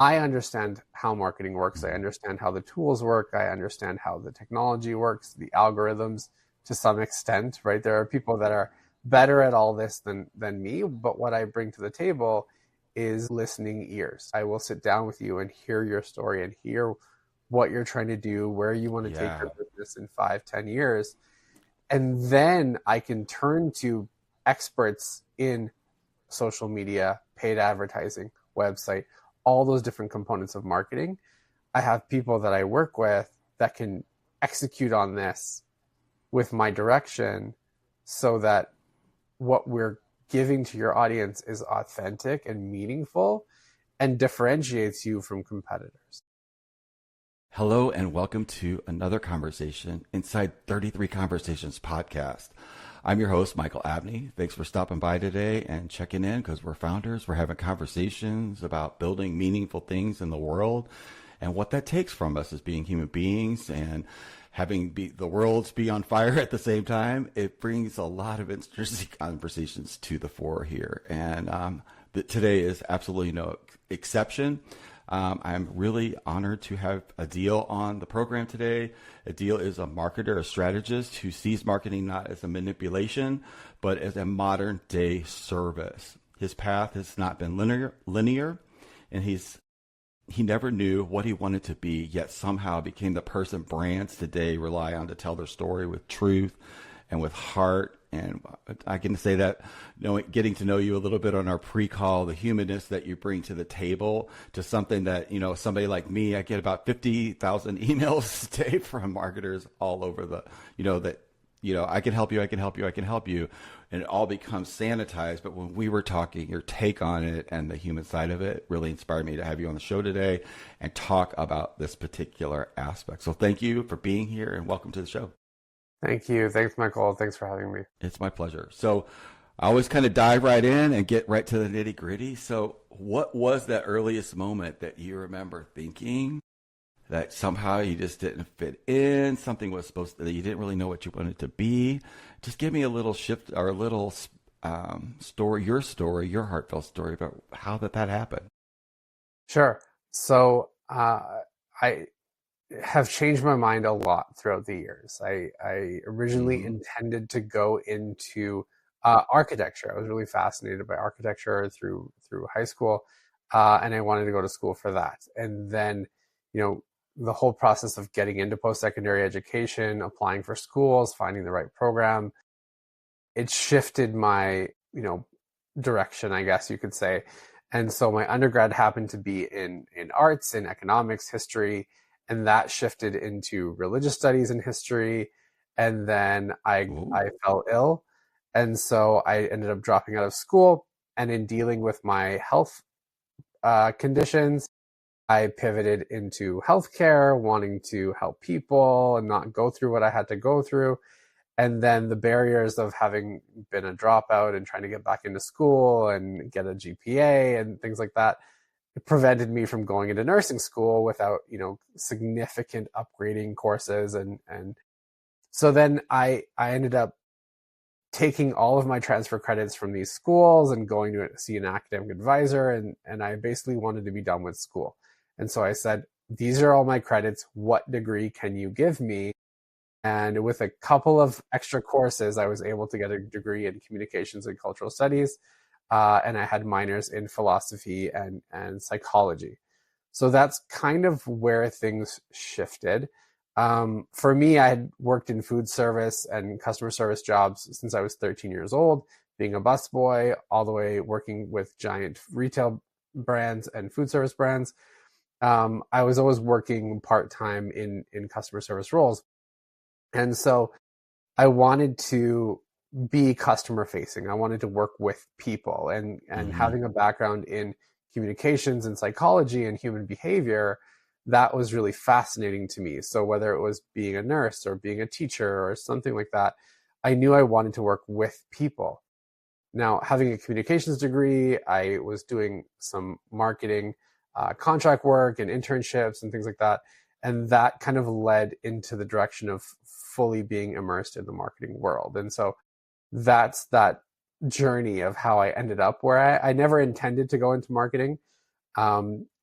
I understand how marketing works. I understand how the tools work. I understand how the technology works, the algorithms to some extent, right? There are people that are better at all this than me, but what I bring to the table is listening ears. I will sit down with you and hear your story and hear what you're trying to do, where you want to take Yeah. your business in 5, 10 years. And then I can turn to experts in social media, paid advertising, website, all those different components of marketing. I have people that I work with that can execute on this with my direction so that what we're giving to your audience is authentic and meaningful and differentiates you from competitors. Hello and welcome to another conversation inside 33 Conversations podcast. I'm your host, Michael Abney. Thanks for stopping by today and checking in because we're founders. We're having conversations about building meaningful things in the world and what that takes from us as being human beings and having the worlds be on fire at the same time. It brings a lot of interesting conversations to the fore here. And today is absolutely no exception. I'm really honored to have Adil on the program today. Adil is a marketer, a strategist who sees marketing not as a manipulation, but as a modern day service. His path has not been linear, and he never knew what he wanted to be, yet somehow became the person brands today rely on to tell their story with truth and with heart. And I can say that, getting to know you a little bit on our pre-call, the humanness that you bring to the table to something that, somebody like me, I get about 50,000 emails a day from marketers all over I can help you, I can help you, I can help you. And it all becomes sanitized. But when we were talking, your take on it and the human side of it really inspired me to have you on the show today and talk about this particular aspect. So thank you for being here and welcome to the show. Thank you. Thanks, Michael. Thanks for having me. It's my pleasure. So I always kind of dive right in and get right to the nitty gritty. So what was that earliest moment that you remember thinking that somehow you just didn't fit in? Something was that you didn't really know what you wanted to be. Just give me a little shift or a little story, your heartfelt story about how that happened. Sure. So I have changed my mind a lot throughout the years. I originally intended to go into architecture. I was really fascinated by architecture through high school, and I wanted to go to school for that. And then, the whole process of getting into post-secondary education, applying for schools, finding the right program, it shifted my, direction, I guess you could say. And so my undergrad happened to be in arts, in economics, history, and that shifted into religious studies and history. And then I fell ill. And so I ended up dropping out of school. And in dealing with my health conditions, I pivoted into healthcare, wanting to help people and not go through what I had to go through. And then the barriers of having been a dropout and trying to get back into school and get a GPA and things like that, it prevented me from going into nursing school without, significant upgrading courses. And so then I ended up taking all of my transfer credits from these schools and going to see an academic advisor. And I basically wanted to be done with school. And so I said, these are all my credits. What degree can you give me? And with a couple of extra courses, I was able to get a degree in communications and cultural studies. And I had minors in philosophy and psychology. So that's kind of where things shifted. For me, I had worked in food service and customer service jobs since I was 13 years old, being a busboy, all the way working with giant retail brands and food service brands. I was always working part-time in customer service roles. And so I wanted to be customer facing. I wanted to work with people and having a background in communications and psychology and human behavior, that was really fascinating to me. So whether it was being a nurse or being a teacher or something like that, I knew I wanted to work with people. Now, having a communications degree, I was doing some marketing, contract work and internships and things like that. And that kind of led into the direction of fully being immersed in the marketing world. And so that's that journey of how I ended up where I never intended to go into marketing.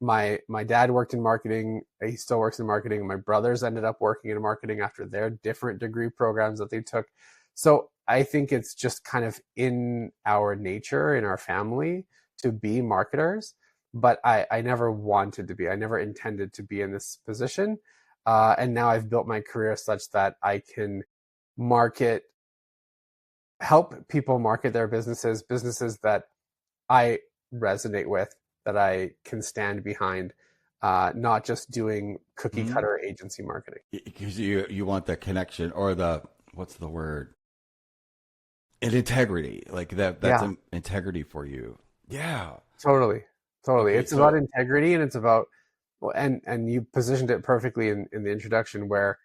My dad worked in marketing. He still works in marketing. My brothers ended up working in marketing after their different degree programs that they took. So I think it's just kind of in our nature, in our family, to be marketers. But I never wanted to be. I never intended to be in this position. And now I've built my career such that I can market, help people market their businesses that I resonate with, that I can stand behind, not just doing cookie Mm-hmm. cutter agency marketing. Because you want the connection or the what's the word? An integrity. Like that's Yeah, an integrity for you. Yeah. totally, totally. Okay, It's about so integrity, and it's about, well, and you positioned it perfectly in the introduction, where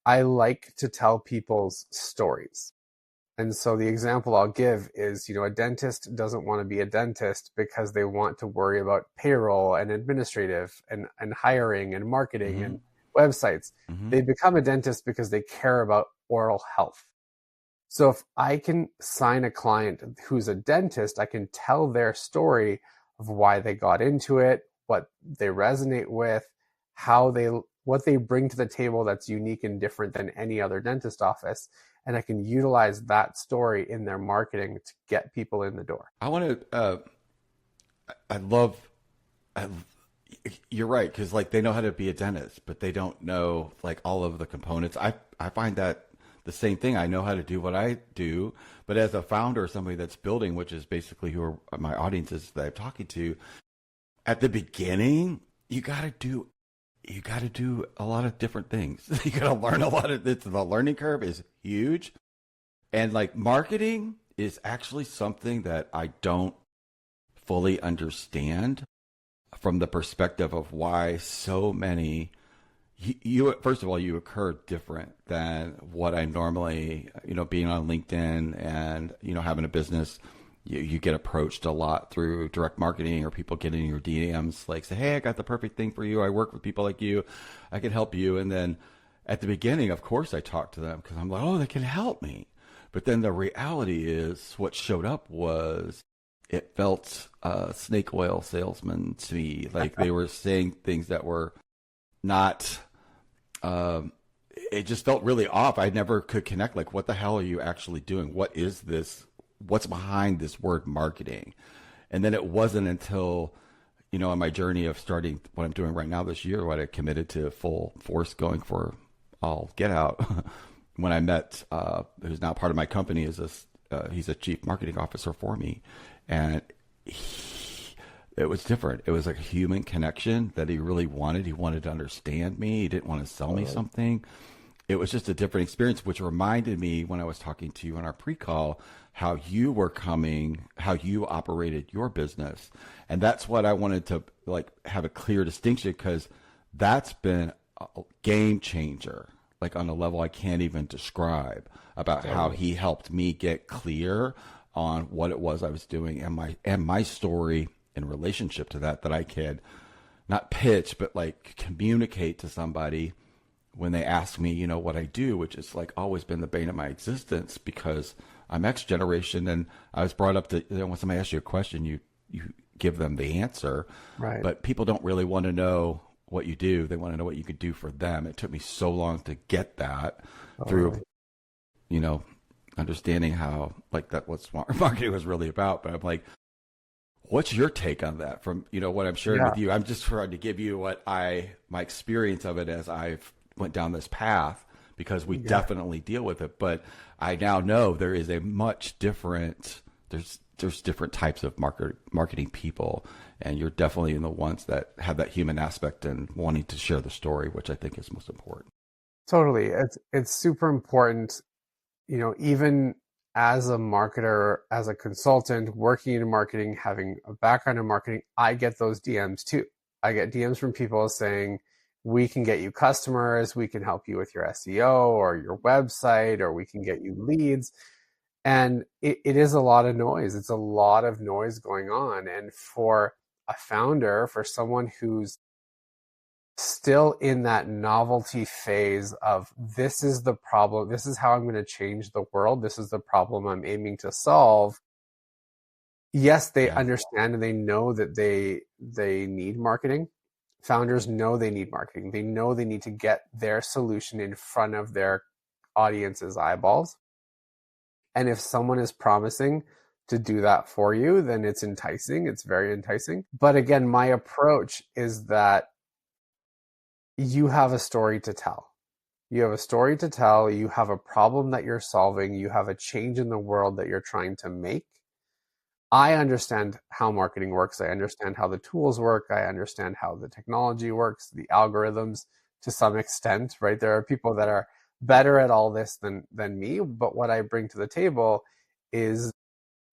I like to tell people's stories. And so the example I'll give is, a dentist doesn't want to be a dentist because they want to worry about payroll and administrative and hiring and marketing mm-hmm, and websites. mm-hmm. They become a dentist because they care about oral health. So if I can sign a client who's a dentist, I can tell their story of why they got into it, what they resonate with, how they what they bring to the table that's unique and different than any other dentist office, and I can utilize that story in their marketing to get people in the door. I want to I love I, you're right because like they know how to be a dentist, but they don't know like all of the components. I find that the same thing. I know how to do what I do, but as a founder, somebody that's building, which is basically who are my audiences that I'm talking to, at the beginning, you got to do a lot of different things. You got to learn a lot of this. The learning curve is huge, and like marketing is actually something that I don't fully understand from the perspective of why so many you first of all you occur different than what I normally being on LinkedIn and having a business. You get approached a lot through direct marketing or people getting in your DMs like say, hey, I got the perfect thing for you, I work with people like you, I can help you. And then at the beginning, of course, I talk to them because I'm like, oh, they can help me. But then the reality is what showed up was it felt snake oil salesman to me. Like they were saying things that were not. Um, it just felt really off. I never could connect. Like, what the hell are you actually doing? What is this? What's behind this word marketing? And then it wasn't until on my journey of starting what I'm doing right now this year, what I committed to full force going for all get out. When I met, who's now part of my company, he's a chief marketing officer for me, and it was different. It was like a human connection that he really wanted. He wanted to understand me. He didn't want to sell me something. It was just a different experience, which reminded me when I was talking to you on our pre-call, how you were coming, how you operated your business. And that's what I wanted to like have a clear distinction because that's been a game changer, like on a level I can't even describe about how he helped me get clear on what it was I was doing and my story in relationship to that I could not pitch, but like communicate to somebody when they ask me, what I do, which is like always been the bane of my existence because I'm X generation and I was brought up to, when somebody asks you a question, you give them the answer, Right. but people don't really want to know what you do. They want to know what you could do for them. It took me so long to get that through, Totally. you know, understanding how like that what smart marketing was really about. But I'm like, what's your take on that from, what I'm sharing Yeah. with you? I'm just trying to give you my experience of it as I've went down this path because we Yeah. definitely deal with it. But I now know there is a much different, there's different types of marketing people. And you're definitely in the ones that have that human aspect and wanting to share the story, which I think is most important. Totally. It's super important, even as a marketer, as a consultant, working in marketing, having a background in marketing, I get those DMs too. I get DMs from people saying, we can get you customers, we can help you with your SEO or your website, or we can get you leads. And it is a lot of noise. It's a lot of noise going on. And for a founder, for someone who's still in that novelty phase of this is the problem, this is how I'm going to change the world, this is the problem I'm aiming to solve, yes, they Yeah. understand and they know that they need marketing. Founders know they need marketing. They know they need to get their solution in front of their audience's eyeballs. And if someone is promising to do that for you, then it's enticing. It's very enticing. But again, my approach is that you have a story to tell. You have a story to tell. You have a problem that you're solving. You have a change in the world that you're trying to make. I understand how marketing works. I understand how the tools work. I understand how the technology works, the algorithms to some extent, right? There are people that are better at all this than me, but what I bring to the table is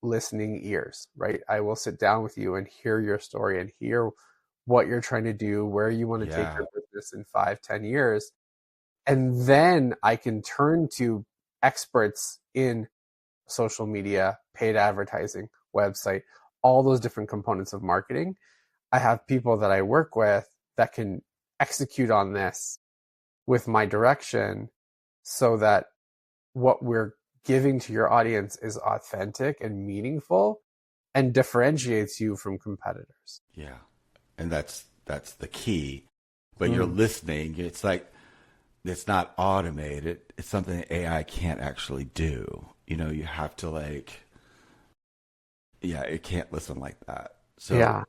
listening ears, right? I will sit down with you and hear your story and hear what you're trying to do, where you want to take Yeah. your business in 5, 10 years. And then I can turn to experts in social media, paid advertising, website, all those different components of marketing. I have people that I work with that can execute on this with my direction so that what we're giving to your audience is authentic and meaningful and differentiates you from competitors. Yeah. And that's the key. But you're Mm. listening. It's like it's not automated. It's something that AI can't actually do. You have to like, yeah, it can't listen like that. So Yeah.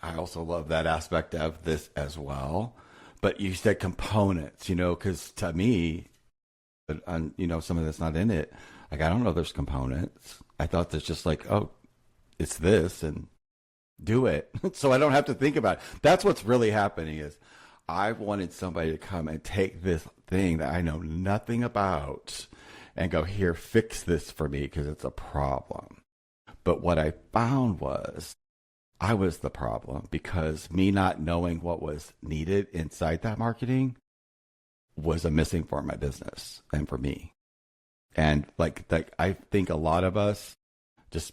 I also love that aspect of this as well. But you said components, because to me, some of that's not in it. Like, I don't know there's components. I thought there's just like, oh, it's this and do it. So I don't have to think about it. That's what's really happening is I wanted somebody to come and take this thing that I know nothing about and go, here, fix this for me because it's a problem. But what I found was I was the problem because me not knowing what was needed inside that marketing was a missing for my business and for me. And like I think a lot of us, just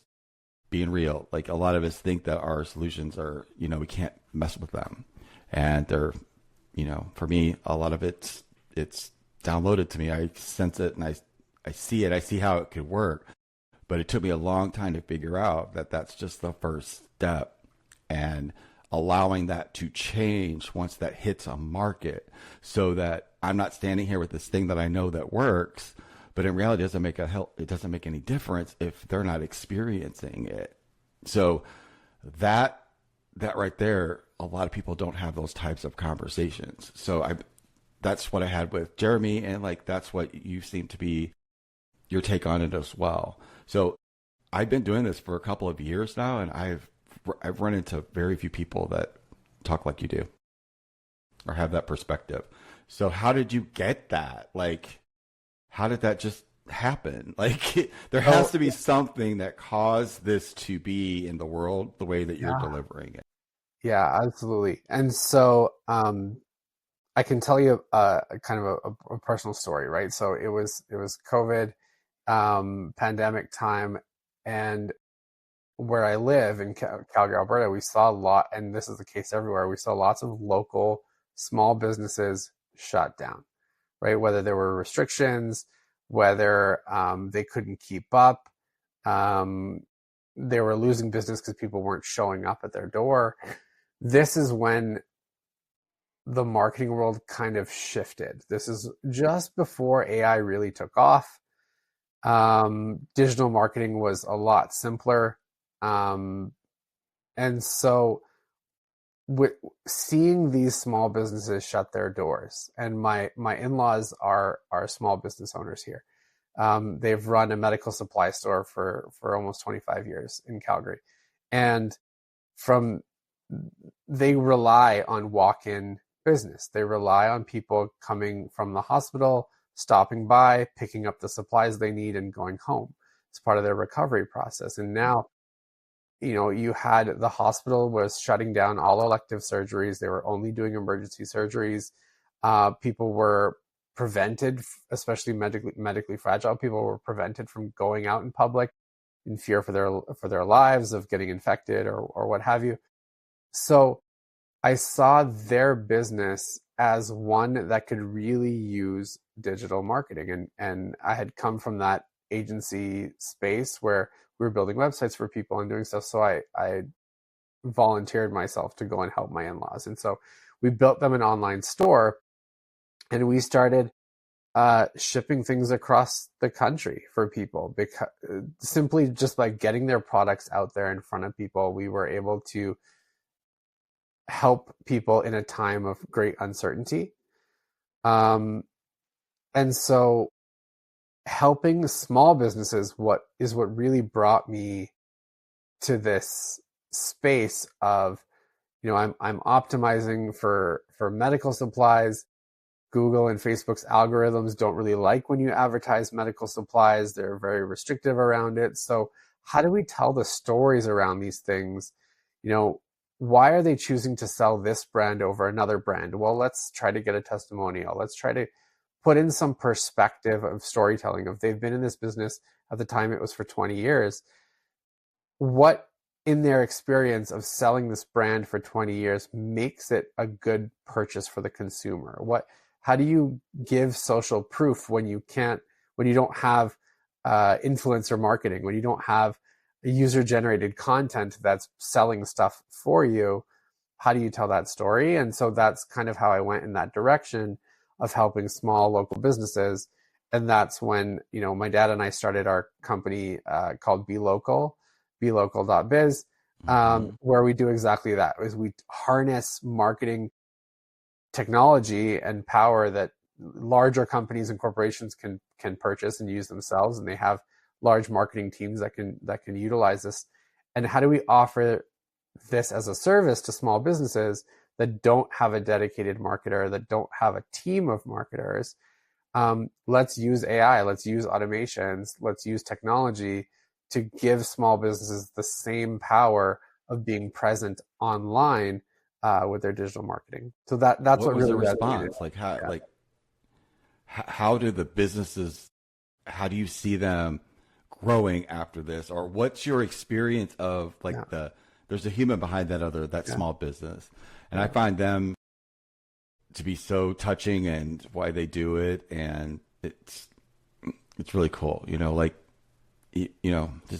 being real, like a lot of us think that our solutions are, we can't mess with them. And they're, for me, a lot of it's downloaded to me. I sense it and I see it. I see how it could work. But it took me a long time to figure out that that's just the first step. And allowing that to change once that hits a market so that I'm not standing here with this thing that I know that works, but in reality it doesn't make any difference if they're not experiencing it. So that right there, a lot of people don't have those types of conversations. So that's what I had with Jeremy, and like that's what you seem to be your take on it as well. So I've been doing this for a couple of years now, and I've run into very few people that talk like you do or have that perspective. So how did you get that? Like, how did that just happen? Like, there has So, to be something that caused this to be in the world the way that you're yeah, delivering it. yeah, absolutely. And so, I can tell you kind of a personal story, right? So it was COVID, pandemic time, and where I live in Calgary, Alberta, we saw a lot, and this is the case everywhere. We saw lots of local small businesses shut down, right? Whether there were restrictions, whether they couldn't keep up, um, they were losing business because people weren't showing up at their door. This is when the marketing world kind of shifted. This is just before AI really took off. Digital marketing was a lot simpler. Um, and so with seeing these small businesses shut their doors, and my in-laws are small business owners here. They've run a medical supply store for almost 25 years in Calgary. And from they rely on walk-in business. They rely on people coming from the hospital, stopping by, picking up the supplies they need, and going home. It's part of their recovery process. And now, you had the hospital was shutting down all elective surgeries. They were only doing emergency surgeries. People were prevented, especially medically fragile people, were prevented from going out in public in fear for their lives of getting infected or what have you. So I saw their business as one that could really use digital marketing. And I had come from that agency space where we were building websites for people and doing stuff. So I volunteered myself to go and help my in-laws. And so we built them an online store, and we started shipping things across the country for people, because simply just by getting their products out there in front of people, we were able to help people in a time of great uncertainty. And so helping small businesses what really brought me to this space of, I'm optimizing for medical supplies. Google and Facebook's algorithms don't really like when you advertise medical supplies. They're very restrictive around it. So how do we tell the stories around these things? Why are they choosing to sell this brand over another brand? Well, let's try to get a testimonial. Let's try to put in some perspective of storytelling. If they've been in this business, at the time it was for 20 years, what in their experience of selling this brand for 20 years makes it a good purchase for the consumer? How do you give social proof when you don't have influencer marketing, when you don't have user generated content that's selling stuff for you? How do you tell that story? And so that's kind of how I went in that direction of helping small local businesses. And that's when, my dad and I started our company called belocal.biz, where we do exactly that. Is we harness marketing technology and power that larger companies and corporations can purchase and use themselves, and they have large marketing teams that can utilize this. And how do we offer this as a service to small businesses that don't have a dedicated marketer, that don't have a team of marketers? Let's use AI, let's use automations, let's use technology to give small businesses the same power of being present online with their digital marketing. So that's what was really the resonated. response? Like Yeah. how do the businesses, how do you see them growing after this? Or what's your experience of there's a human behind that small business. And I find them to be so touching and why they do it. And it's really cool. This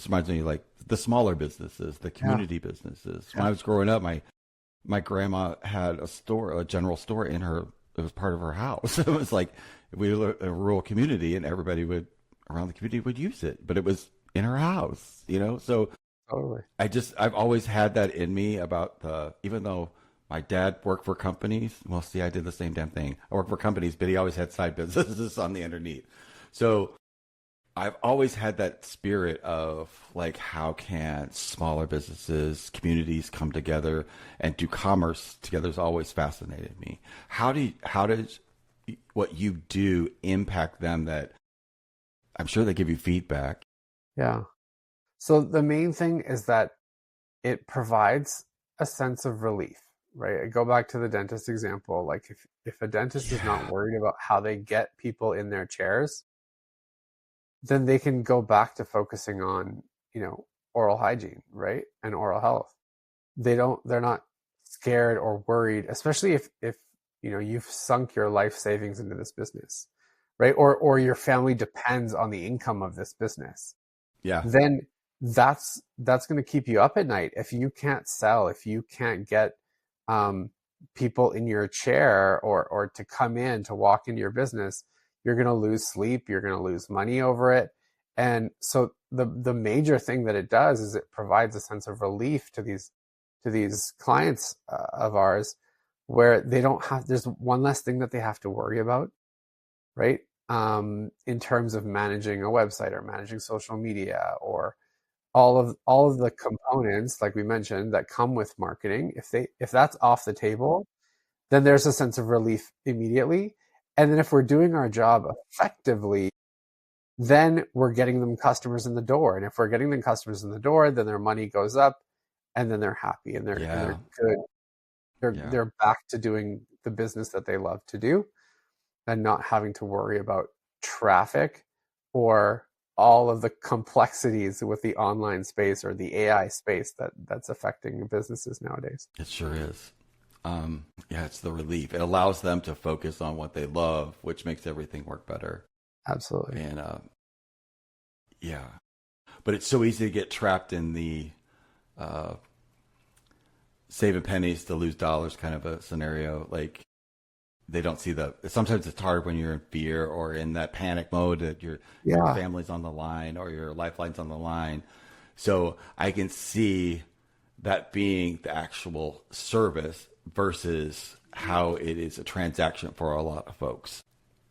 reminds me like the smaller businesses, the community businesses. When I was growing up, my grandma had a general store it was part of her house. It was like, we were a rural community and everybody around the community would use it, but it was in her house, So Totally. I've always had that in me about even though my dad worked for companies. Well, see, I did the same damn thing. I worked for companies, but he always had side businesses on the underneath. So I've always had that spirit of like, how can smaller businesses, communities come together and do commerce together has always fascinated me. How does what you do impact them? That I'm sure they give you feedback. Yeah. So the main thing is that it provides a sense of relief, right? I go back to the dentist example. Like if a dentist is not worried about how they get people in their chairs, then they can go back to focusing on, oral hygiene, right? And oral health. They're not scared or worried, especially if you've sunk your life savings into this business, right? Or your family depends on the income of this business. Yeah. Then that's going to keep you up at night. If you can't sell, if you can't get people in your chair or to come in to walk into your business, you're going to lose sleep, you're going to lose money over it. And so the major thing that it does is it provides a sense of relief to these clients of ours, where there's one less thing that they have to worry about, right? In terms of managing a website or managing social media or all of the components, like we mentioned, that come with marketing. If that's off the table, then there's a sense of relief immediately. And then if we're doing our job effectively, then we're getting them customers in the door. And if we're getting them customers in the door, then their money goes up, and then they're happy and they're good. They're back to doing the business that they love to do, and not having to worry about traffic or all of the complexities with the online space or the AI space that's affecting businesses nowadays. It sure is. It's the relief. It allows them to focus on what they love, which makes everything work better. Absolutely. And Yeah. But it's so easy to get trapped in the uh, saving pennies to lose dollars kind of a scenario. Like they don't see sometimes it's hard when you're in fear or in that panic mode that your Yeah. family's on the line or your lifeline's on the line. So I can see that being the actual service versus how it is a transaction for a lot of folks.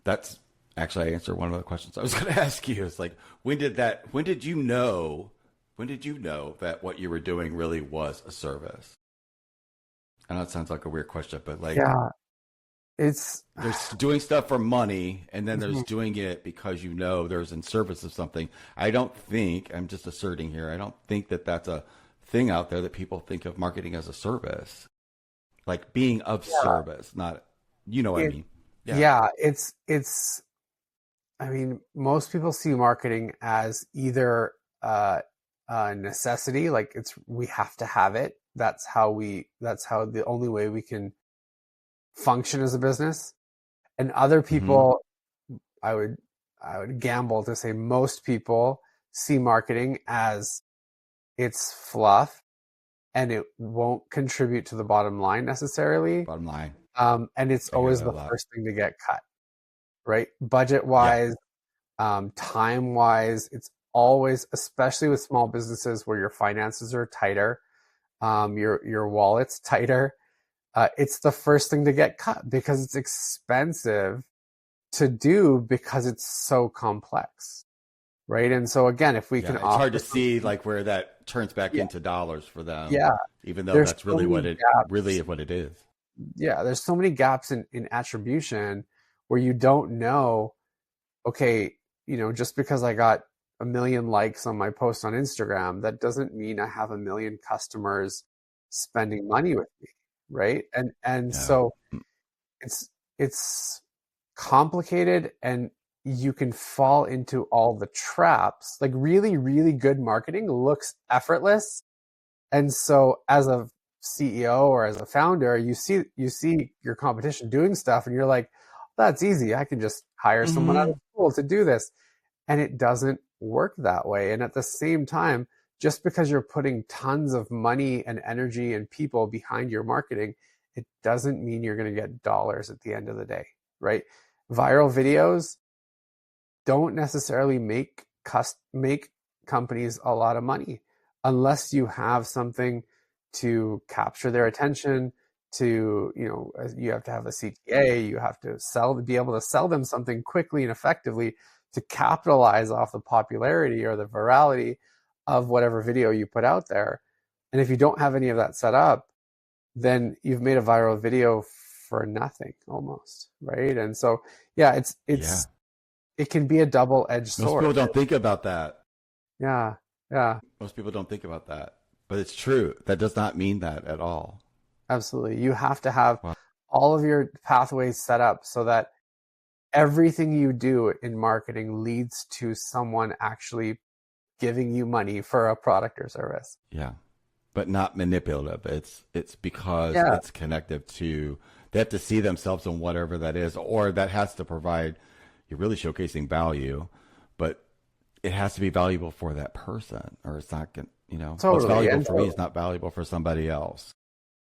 That's actually I answered one of the questions I was going to ask you. It's like when did you know that what you were doing really was a service? I know it sounds like a weird question, but like Yeah. It's there's doing stuff for money and then there's doing it because you know there's in service of something. I don't think, I'm just asserting here, I don't think that that's a thing out there that people think of marketing as a service. Like being of yeah. service, not, you know what I It mean? Yeah. yeah, it's I mean, most people see marketing as either a necessity, like it's we have to have it. That's how the only way we can function as a business. And other Hmm. people, I would I would gamble to say most people see marketing as it's fluff and it won't contribute to the bottom line necessarily. Bottom line. And it's I hear always that a the lot. first thing to get cut, right? Budget Yeah. wise, time wise, it's always, especially with small businesses where your finances are tighter, your wallet's tighter. It's the first thing to get cut because it's expensive to do because it's so complex, right? And so again, if we can Yeah. It's hard offer to see something, like where that turns back yeah, into dollars for them, yeah, even though there's that's so really many really gaps. what it is. Yeah, there's so many gaps in attribution where you don't know, okay, just because I got a million likes on my post on Instagram, that doesn't mean I have a million customers spending money with me, right? And Yeah. so it's complicated and you can fall into all the traps. Like really, really good marketing looks effortless. And so as a CEO or as a founder, you see your competition doing stuff and you're like, that's easy. I can just hire someone out of Hmm. school to do this. And it doesn't work that way. And at the same time, just because you're putting tons of money and energy and people behind your marketing, it doesn't mean you're going to get dollars at the end of the day, right? Viral videos don't necessarily make companies a lot of money unless you have something to capture their attention. You have to have a CTA, you have to be able to sell them something quickly and effectively to capitalize off the popularity or the virality of whatever video you put out there. And if you don't have any of that set up, then you've made a viral video for nothing almost, right? And so yeah, Yeah. it can be a double-edged Most sword. people don't think about that. Yeah, yeah, Most people don't think about that. But it's true. That does not mean that at all. absolutely. You have to have Wow. all of your pathways set up so that everything you do in marketing leads to someone actually giving you money for a product or service. Yeah. But not manipulative. It's because Yeah, it's connected to they have to see themselves in whatever that is, or that has to provide you're really showcasing value, but it has to be valuable for that person, or it's not going what's totally. valuable And for me so, is not valuable for somebody else.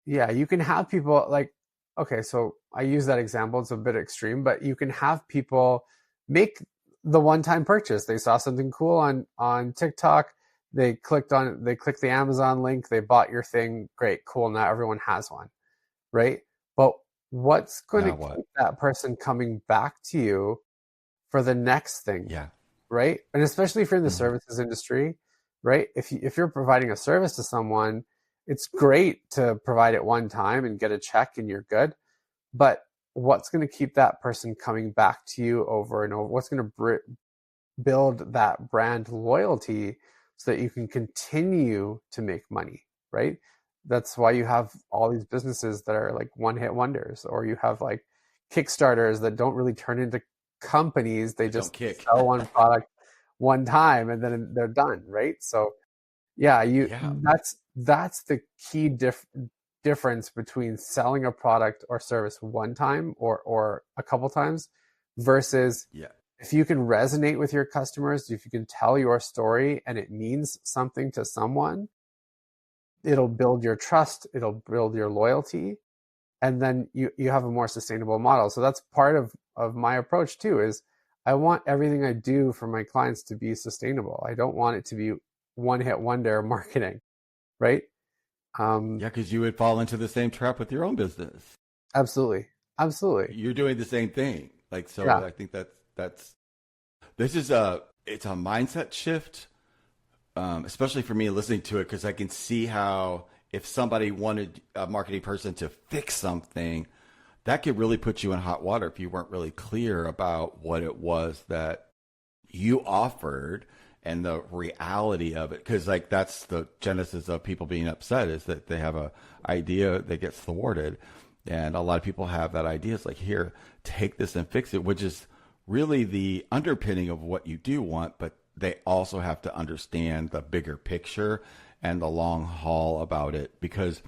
yeah, you can have people like, okay, so I use that example, it's a bit extreme, but you can have people make the one-time purchase. They saw something cool on TikTok, they clicked the Amazon link, they bought your thing, great, cool, now everyone has one, right? But what's going to Now what? keep that person coming back to you for the next thing, Yeah. right? And especially if you're in the Hmm. services industry, right? If you're providing a service to someone, it's great to provide it one time and get a check and you're good. But what's going to keep that person coming back to you over and over? What's going to build that brand loyalty so that you can continue to make money, right? That's why you have all these businesses that are like one hit wonders, or you have like Kickstarters that don't really turn into companies. They That don't just kick. sell one product one time and then they're done, right? So yeah, you Yeah. that's the key difference between selling a product or service one time or a couple times versus Yeah. if you can resonate with your customers, if you can tell your story and it means something to someone, it'll build your trust, it'll build your loyalty, and then you have a more sustainable model. So that's part of my approach too, is I want everything I do for my clients to be sustainable. I don't want it to be one hit wonder marketing, right? Yeah, because you would fall into the same trap with your own business. Absolutely. Absolutely. You're doing the same thing. Like, so Yeah. I think that's this is it's a mindset shift, especially for me listening to it, because I can see how if somebody wanted a marketing person to fix something, that could really put you in hot water if you weren't really clear about what it was that you offered and the reality of it. Because like that's the genesis of people being upset, is that they have a idea that gets thwarted, and a lot of people have that idea. It's like, here, take this and fix it, which is really the underpinning of what you do want, but they also have to understand the bigger picture and the long haul about it. Because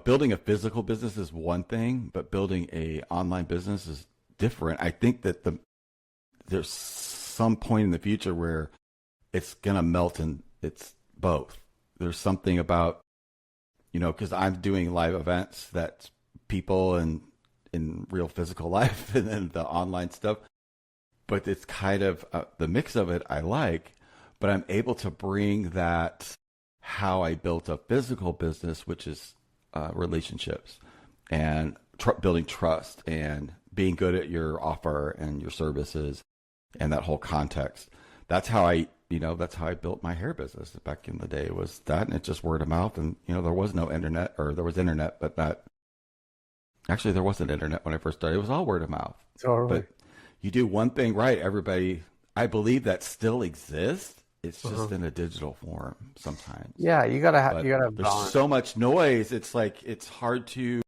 building a physical business is one thing, but building a online business is different. I think that there's some point in the future where it's gonna melt, and it's both. There's something about, because I'm doing live events that people in real physical life and then the online stuff, but it's kind of the mix of it I like, but I'm able to bring that how I built a physical business, which is relationships and building trust and being good at your offer and your services and that whole context. That's how I built my hair business back in the day. It was that, and it's just word of mouth. And there was no internet, or there was internet, but not actually there wasn't internet when I first started. It was all word of mouth. Totally. But you do one thing right, everybody. I believe that still exists. It's just in a digital form sometimes. Yeah, you But gotta there's balance. so much noise. It's like it's hard to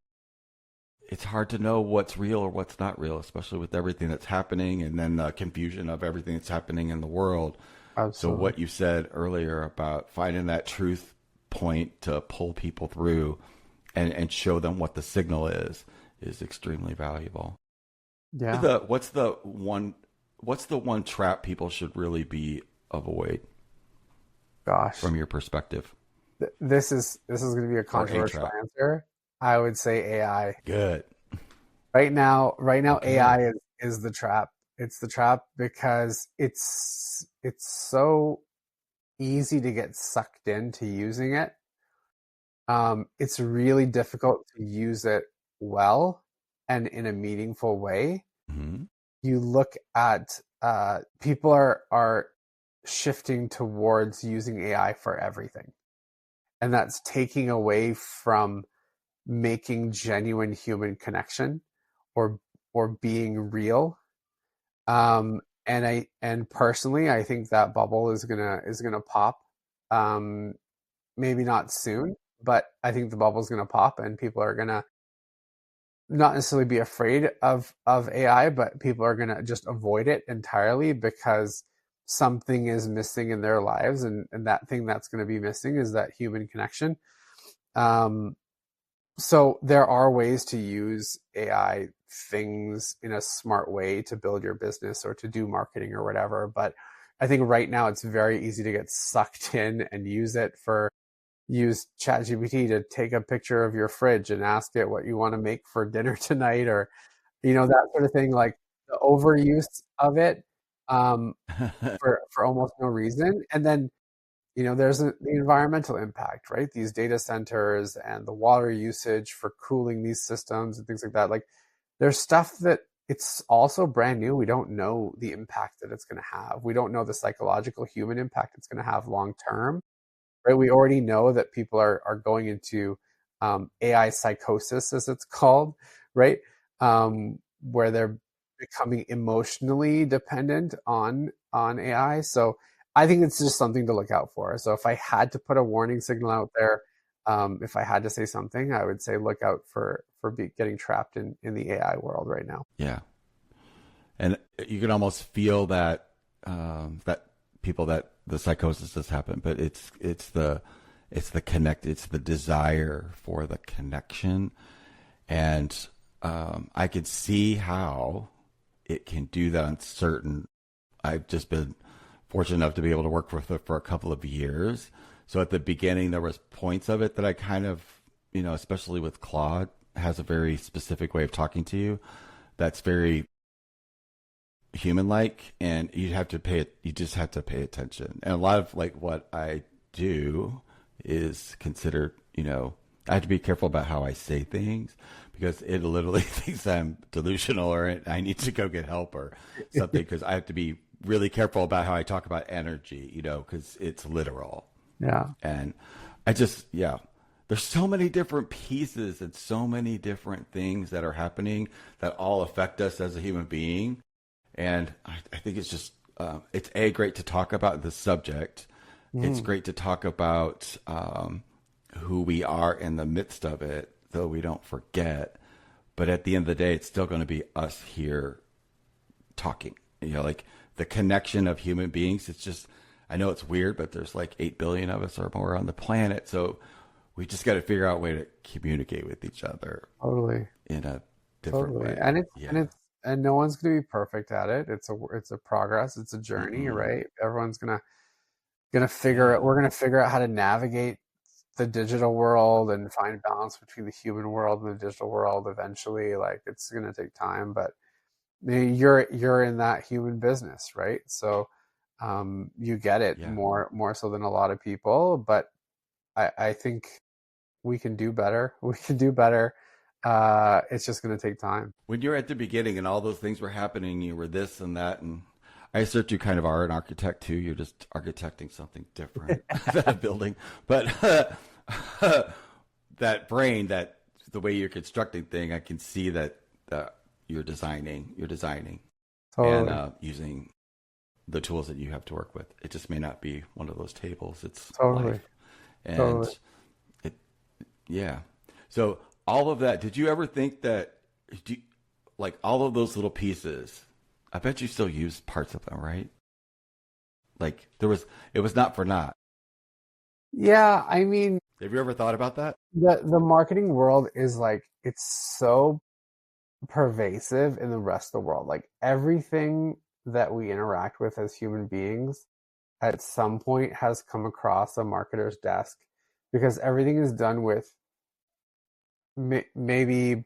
know what's real or what's not real, especially with everything that's happening, and then the confusion of everything that's happening in the world. So Absolutely. what you said earlier about finding that truth point to pull people through and show them what the signal is extremely valuable. Yeah. What's the one trap people should really be avoid Gosh. from your perspective? This is going to be a Or a controversial trap? answer. I would say AI. Good. Right now, Okay. AI is the trap. It's the trap because it's so easy to get sucked into using it. It's really difficult to use it well and in a meaningful way. Hmm. You look at people are shifting towards using AI for everything, and that's taking away from making genuine human connection or being real. And personally, I think that bubble is gonna pop. Um, maybe not soon, but I think the bubble is gonna pop, and people are gonna not necessarily be afraid of AI, but people are gonna just avoid it entirely because something is missing in their lives, and that thing that's going to be missing is that human connection. Um, so there are ways to use AI things in a smart way to build your business or to do marketing or whatever. But I think right now it's very easy to get sucked in and use ChatGPT to take a picture of your fridge and ask it what you want to make for dinner tonight, or that sort of thing. Like the overuse of it, um, for almost no reason. And then there's the environmental impact, right? These data centers and the water usage for cooling these systems and things like that. Like there's stuff that it's also brand new. We don't know the impact that it's going to have. We don't know the psychological human impact it's going to have long term, right? We already know that people are going into AI psychosis, as it's called, right? Where they're becoming emotionally dependent on AI. So I think it's just something to look out for. So if I had to put a warning signal out there, if I had to say something, I would say look out for getting trapped in the AI world right now. Yeah. And you can almost feel that that people that the psychosis has happened, but it's the desire for the connection, and I could see how it can do that on certain. I've just been fortunate enough to be able to work with it for a couple of years. So at the beginning, there was points of it that I kind of, especially with Claude, has a very specific way of talking to you that's very human like, and you just have to pay attention. And a lot of like what I do is considered, I have to be careful about how I say things because it literally thinks I'm delusional or I need to go get help or something, because I have to be really careful about how I talk about energy, because it's literal. Yeah. And I just, yeah, there's so many different pieces and so many different things that are happening that all affect us as a human being. And I think it's just, it's great to talk about the subject. It's great to talk about who we are in the midst of it, though we don't forget. But at the end of the day, it's still going to be us here talking. Like the connection of human beings. It's just, I know it's weird, but there's like 8 billion of us or more on the planet. So we just got to figure out a way to communicate with each other. Totally. In a different way. And no one's going to be perfect at it. It's a progress. It's a journey, Mm-mm. right? Everyone's gonna figure out. We're gonna figure out how to navigate the digital world and find balance between the human world and the digital world eventually. Like it's gonna take time, but you're in that human business, right? So you get it Yeah. more so than a lot of people. But I think we can do better. We can do better. It's just gonna take time. When you're at the beginning and all those things were happening, you were this and that, and I assert you kind of are an architect too. You're just architecting something different than a building, but that brain, that the way you're constructing thing, I can see that you're designing, and Totally, using the tools that you have to work with. It just may not be one of those tables. It's totally, life, and totally. it, yeah. So all of that. Did you ever think that, do you, like all of those little pieces? I bet you still use parts of them, right? Like it was not for naught. Yeah, I mean, Have you ever thought about that? the marketing world is like it's so pervasive in the rest of the world. Like everything that we interact with as human beings at some point has come across a marketer's desk because everything is done with maybe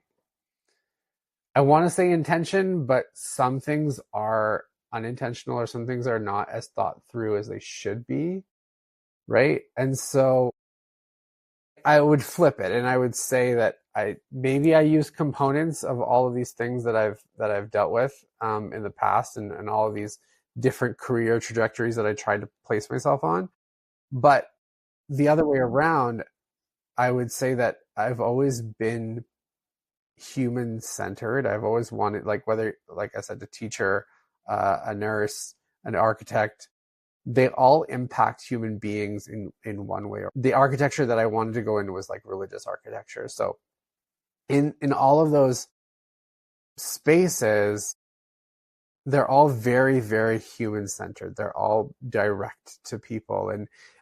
I want to say intention, but some things are unintentional or some things are not as thought through as they should be, right? And so I would flip it and I would say that I use components of all of these things that I've dealt with in the past and all of these different career trajectories that I tried to place myself on. But the other way around, I would say that I've always been human centered. I've always wanted, like, whether, like I said, a teacher, a nurse, an architect, they all impact human beings in one way. The architecture that I wanted to go into was like religious architecture. So in all of those spaces, they're all very, very human centered. They're all direct to people.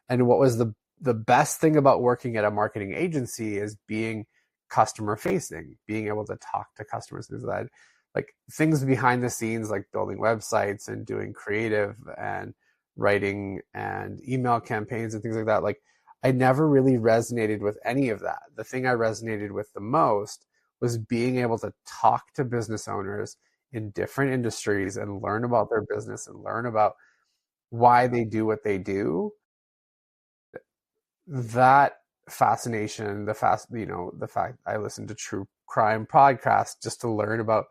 And what was the best thing about working at a marketing agency is being customer facing, being able to talk to customers. Is that like things behind the scenes, like building websites and doing creative and writing and email campaigns and things like that. Like I never really resonated with any of that. The thing I resonated with the most was being able to talk to business owners in different industries and learn about their business and learn about why they do what they do. That fascination, the fact I listen to true crime podcasts just to learn about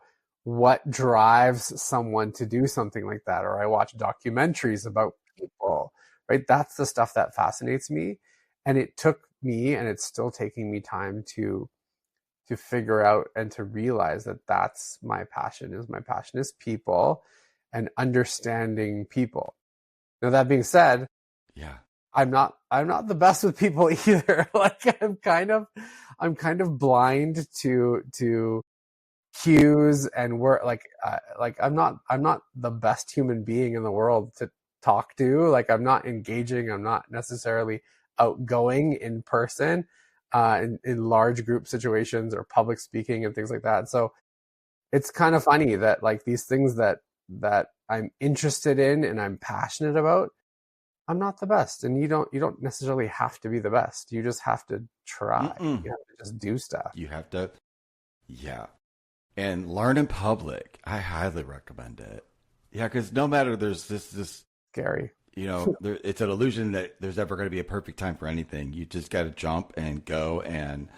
what drives someone to do something like that, or I watch documentaries about people, right? That's the stuff that fascinates me. And it took me, and it's still taking me time to figure out and to realize that that's my passion is people and understanding people. Now that being said, Yeah. I'm not the best with people either. Like I'm kind of blind to cues and work. Like I'm not the best human being in the world to talk to. Like I'm not engaging. I'm not necessarily outgoing in person, in large group situations or public speaking and things like that. So it's kind of funny that like these things that I'm interested in and I'm passionate about, I'm not the best. And you don't necessarily have to be the best. You just have to try. Mm-mm. You have to just do stuff. You have to, yeah. And learn in public. I highly recommend it. Yeah, because no matter there's this Scary. it's an illusion that there's ever going to be a perfect time for anything. You just got to jump and go and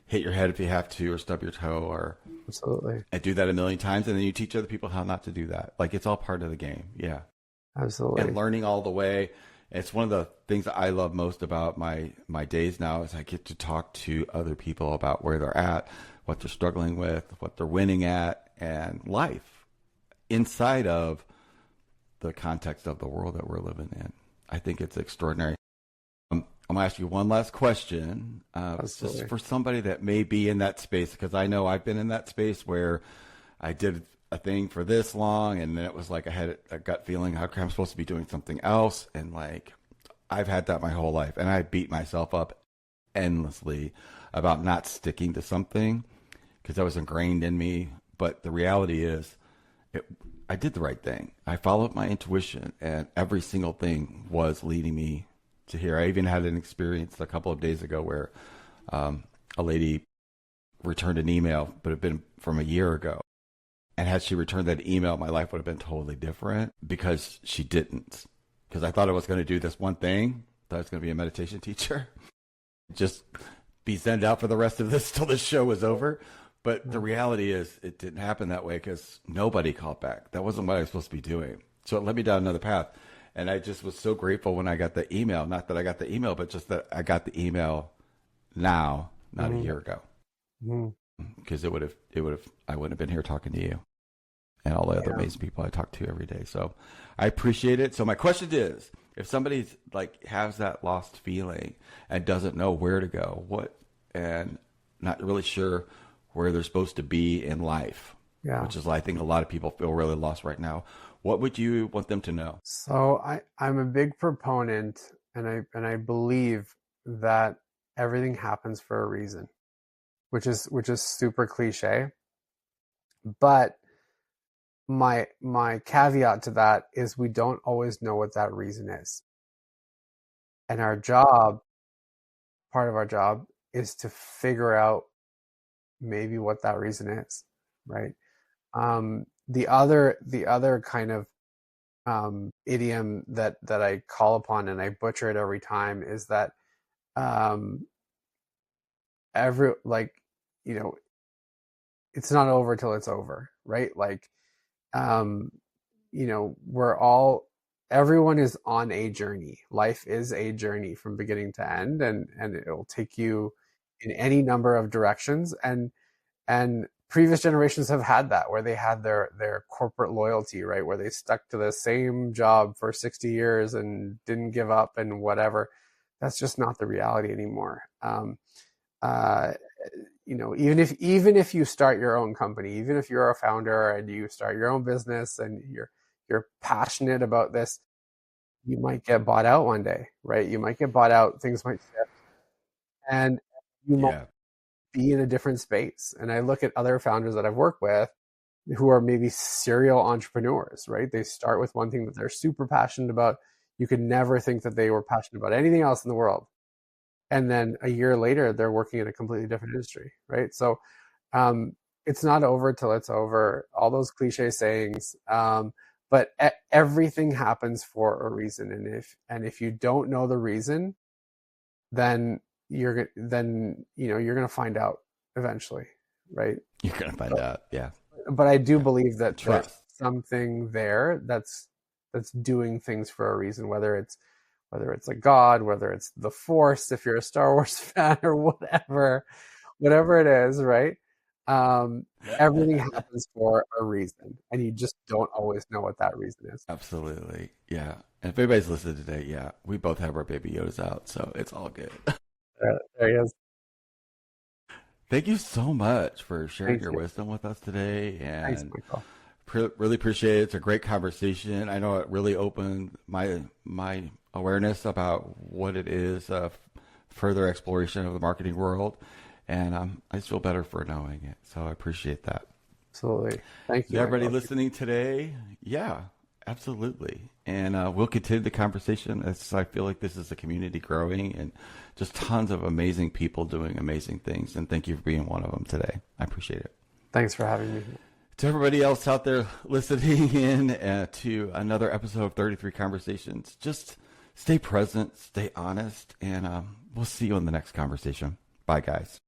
hit your head if you have to, or stub your toe, or Absolutely. and do that a million times, and then you teach other people how not to do that. Like it's all part of the game. Yeah, and Absolutely. learning all the way. It's one of the things that I love most about my days now is I get to talk to other people about where they're at, what they're struggling with, what they're winning at, and life inside of the context of the world that we're living in. I think it's extraordinary. I'm going to ask you one last question. Just for somebody that may be in that space, because I know I've been in that space where I did a thing for this long, and then it was like I had a gut feeling, how come I'm supposed to be doing something else? And like, I've had that my whole life, and I beat myself up endlessly about not sticking to something because that was ingrained in me. But the reality is, I did the right thing. I followed my intuition, and every single thing was leading me to here. I even had an experience a couple of days ago where a lady returned an email, but it had been from a year ago. And had she returned that email, my life would have been totally different because she didn't. Because I thought I was going to do this one thing. Thought I was going to be a meditation teacher. Just be sent out for the rest of this till the show was over. But the reality is it didn't happen that way because nobody called back. That wasn't what I was supposed to be doing. So it led me down another path. And I just was so grateful when I got the email. Not that I got the email, but just that I got the email now, not a year ago. Because I wouldn't have been here talking to you and all the other amazing people I talk to every day. So I appreciate it. So my question is, if somebody's like has that lost feeling and doesn't know where to go, and not really sure where they're supposed to be in life, which is I think a lot of people feel really lost right now. What would you want them to know? So I'm a big proponent, and I believe that everything happens for a reason, which is super cliche. But my caveat to that is we don't always know what that reason is. And part of our job is to figure out maybe what that reason is, right? The other kind of idiom that I call upon, and I butcher it every time, is that um, every like you know it's not over till it's over, right? Like um, everyone is on a journey. Life is a journey from beginning to end, and it'll take you in any number of directions. And previous generations have had that, where they had their corporate loyalty, right, where they stuck to the same job for 60 years and didn't give up and whatever. That's just not the reality anymore. Uh, even if you start your own company, even if you're a founder and you start your own business and you're passionate about this, you might get bought out one day, right? You might get bought out, things might shift, and you might Yeah. be in a different space. And I look at other founders that I've worked with who are maybe serial entrepreneurs, right? They start with one thing that they're super passionate about. You could never think that they were passionate about anything else in the world. And then a year later, they're working in a completely different industry, right? So um, it's not over till it's over. All those cliche sayings, but everything happens for a reason. And if you don't know the reason, then you're gonna find out eventually, right? You're going to find out. Yeah. But I do believe that there's Trust. something there that's doing things for a reason, whether it's a god, whether it's the force, if you're a Star Wars fan, or whatever it is, right? Everything happens for a reason, and you just don't always know what that reason is. Absolutely. Yeah. And if anybody's listening today, yeah, we both have our baby Yodas out, so it's all good. There he is. Thank you so much for sharing Thank your you. wisdom with us today, Thanks, and Michael. really appreciate it. It's a great conversation. I know it really opened my awareness about what it is, further exploration of the marketing world, and I just feel better for knowing it. So I appreciate that. Absolutely. Thank To you, everybody Michael. listening today, yeah, absolutely. And we'll continue the conversation. I feel like this is a community growing and just tons of amazing people doing amazing things. And thank you for being one of them today. I appreciate it. Thanks for having me. To everybody else out there listening in to another episode of 33 Conversations, just stay present, stay honest, and we'll see you in the next conversation. Bye, guys.